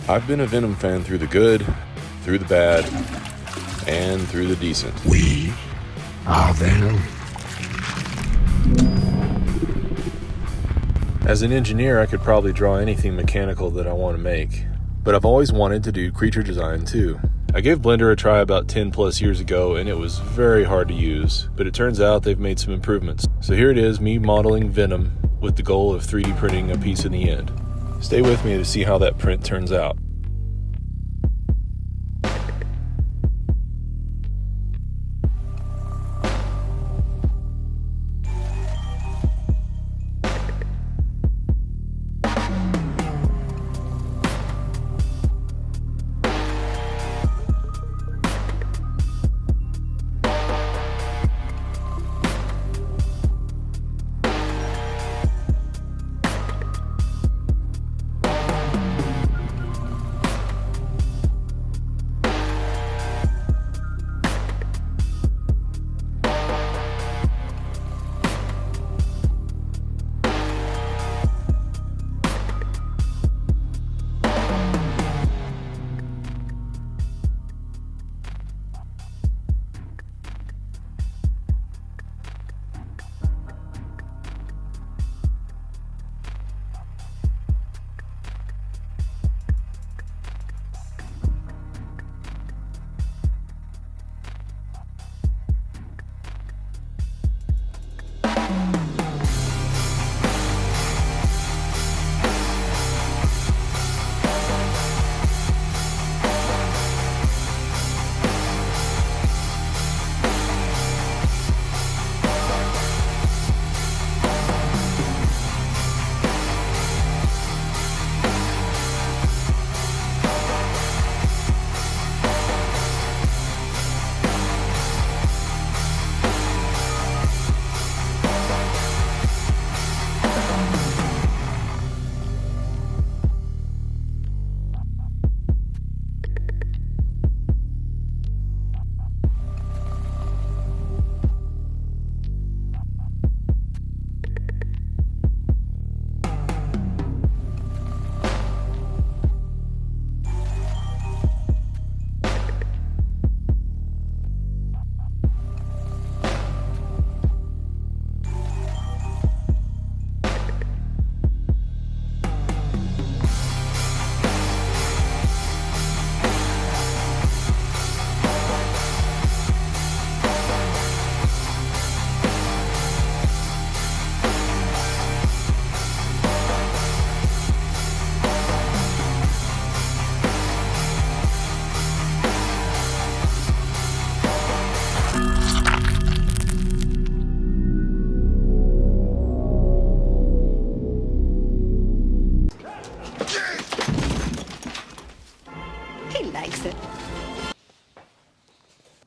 I've been a Venom fan through the good, through the bad, and through the decent. We are Venom. As an engineer, I could probably draw anything mechanical that I want to make, but I've always wanted to do creature design too. I gave Blender a try about 10 plus years ago and it was very hard to use, but it turns out they've made some improvements. So here it is, me modeling Venom with the goal of 3D printing a piece in the end. Stay with me to see how that print turns out. He likes it.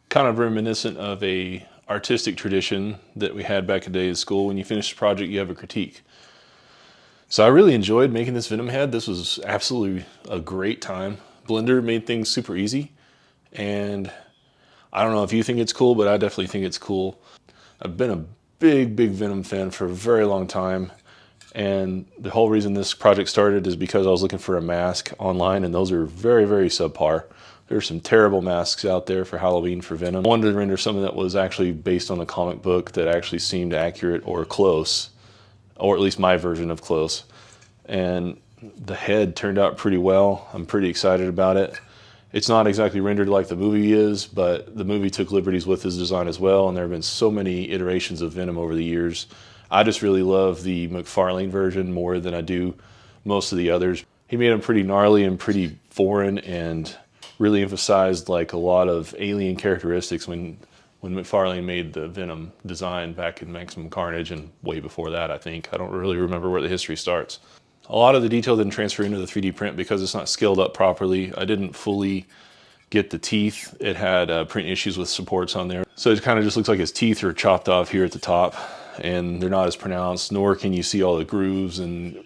Kind of reminiscent of a artistic tradition that we had back in the day at school. When you finish a project, you have a critique. So I really enjoyed making this Venom head. This was absolutely a great time. Blender made things super easy, and I don't know if you think it's cool, but I definitely think it's cool. I've been a big Venom fan for a very long time, and the whole reason this project started is because I was looking for a mask online, and those are very subpar. There's some terrible masks out there for Halloween for Venom. I wanted to render something that was actually based on a comic book that actually seemed accurate or close, or at least my version of close. And the head turned out pretty well. I'm pretty excited about it. It's not exactly rendered like the movie is, but the movie took liberties with his design as well, and there have been so many iterations of Venom over the years. I just really love the McFarlane version more than I do most of the others. He made them pretty gnarly and pretty foreign, and really emphasized like a lot of alien characteristics when McFarlane made the Venom design back in Maximum Carnage, and way before that, I think. I don't really remember where the history starts. A lot of the detail didn't transfer into the 3D print because it's not scaled up properly. I didn't fully get the teeth. It had print issues with supports on there. So it kind of just looks like his teeth are chopped off here at the top, and they're not as pronounced, nor can you see all the grooves and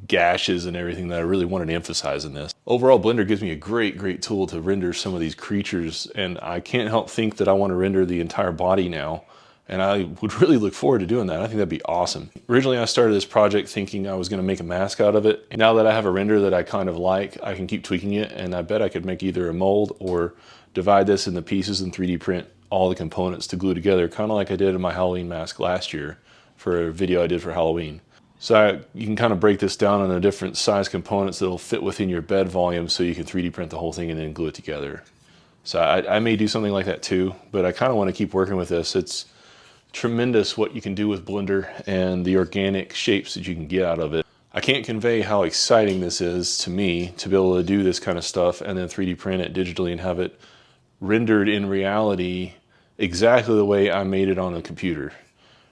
gashes and everything that I really wanted to emphasize in this. Overall, Blender gives me a great tool to render some of these creatures, and I can't help think that I want to render the entire body now. And I would really look forward to doing that. I think that'd be awesome. Originally, I started this project thinking I was going to make a mask out of it. And now that I have a render that I kind of like, I can keep tweaking it, and I bet I could make either a mold or divide this into pieces and 3D print all the components to glue together, kind of like I did in my Halloween mask last year for a video I did for Halloween. So you can kind of break this down into different size components that'll fit within your bed volume so you can 3D print the whole thing and then glue it together. So I may do something like that too, but I kind of want to keep working with this. It's tremendous what you can do with Blender and the organic shapes that you can get out of it. I can't convey how exciting this is to me to be able to do this kind of stuff and then 3D print it digitally and have it rendered in reality exactly the way I made it on a computer.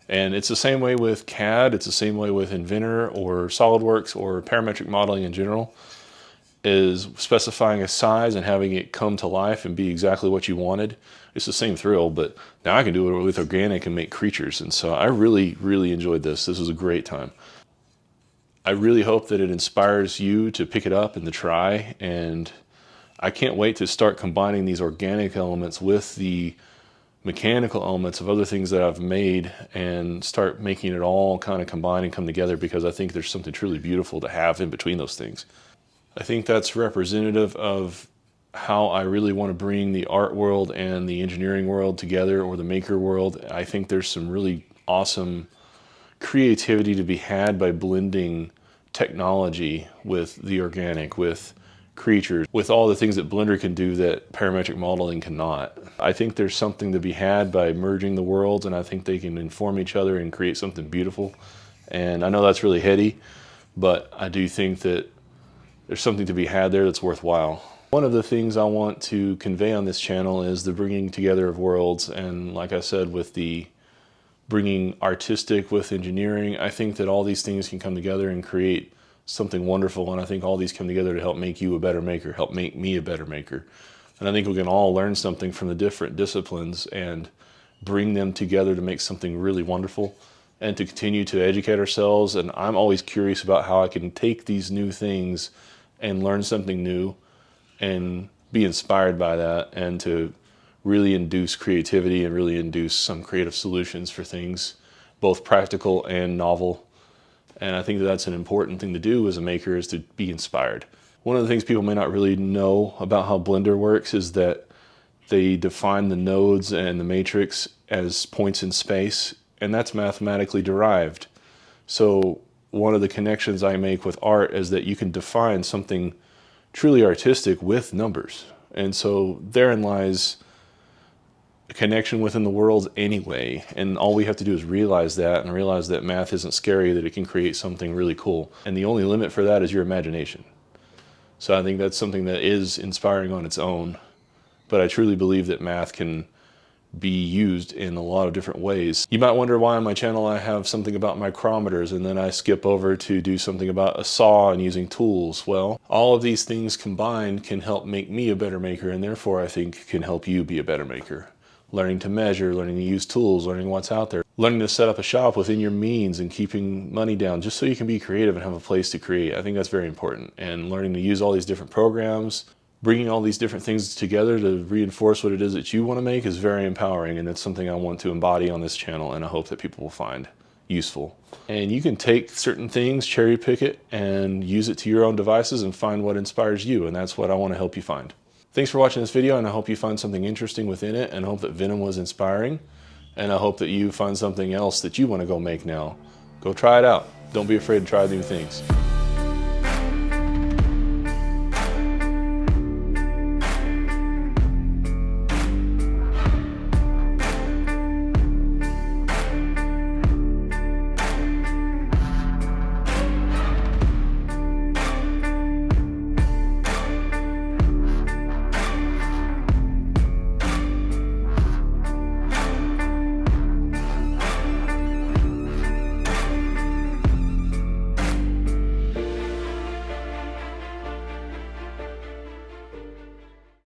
And it's the same way with CAD, it's the same way with Inventor or SolidWorks or parametric modeling in general, is specifying a size and having it come to life and be exactly what you wanted. It's the same thrill, but now I can do it with organic and make creatures. And so I really, really enjoyed this. This was a great time. I really hope that it inspires you to pick it up and to try. And I can't wait to start combining these organic elements with the mechanical elements of other things that I've made and start making it all kind of combine and come together, because I think there's something truly beautiful to have in between those things. I think that's representative of how I really want to bring the art world and the engineering world together, or the maker world. I think there's some really awesome creativity to be had by blending technology with the organic, with creatures, with all the things that Blender can do that parametric modeling cannot. I think there's something to be had by merging the worlds, and I think they can inform each other and create something beautiful. And I know that's really heady, but I do think that there's something to be had there that's worthwhile. One of the things I want to convey on this channel is the bringing together of worlds, and like I said, with the bringing artistic with engineering, I think that all these things can come together and create something wonderful, and I think all these come together to help make you a better maker, help make me a better maker. And I think we can all learn something from the different disciplines and bring them together to make something really wonderful and to continue to educate ourselves. And I'm always curious about how I can take these new things and learn something new and be inspired by that, and to really induce creativity and really induce some creative solutions for things, both practical and novel. And I think that that's an important thing to do as a maker, is to be inspired. One of the things people may not really know about how Blender works is that they define the nodes and the matrix as points in space, and that's mathematically derived. So one of the connections I make with art is that you can define something truly artistic with numbers. And so therein lies a connection within the world anyway. And all we have to do is realize that, and realize that math isn't scary, that it can create something really cool. And the only limit for that is your imagination. So I think that's something that is inspiring on its own. But I truly believe that math can be used in a lot of different ways. You might wonder why on my channel I have something about micrometers and then I skip over to do something about a saw and using tools. Well, all of these things combined can help make me a better maker, and therefore I think can help you be a better maker. Learning to measure, learning to use tools, learning what's out there, learning to set up a shop within your means and keeping money down just so you can be creative and have a place to create. I think that's very important. And learning to use all these different programs, bringing all these different things together to reinforce what it is that you want to make is very empowering, and it's something I want to embody on this channel, and I hope that people will find useful. And you can take certain things, cherry pick it, and use it to your own devices and find what inspires you, and that's what I want to help you find. Thanks for watching this video, and I hope you find something interesting within it, and I hope that Venom was inspiring, and I hope that you find something else that you want to go make now. Go try it out. Don't be afraid to try new things.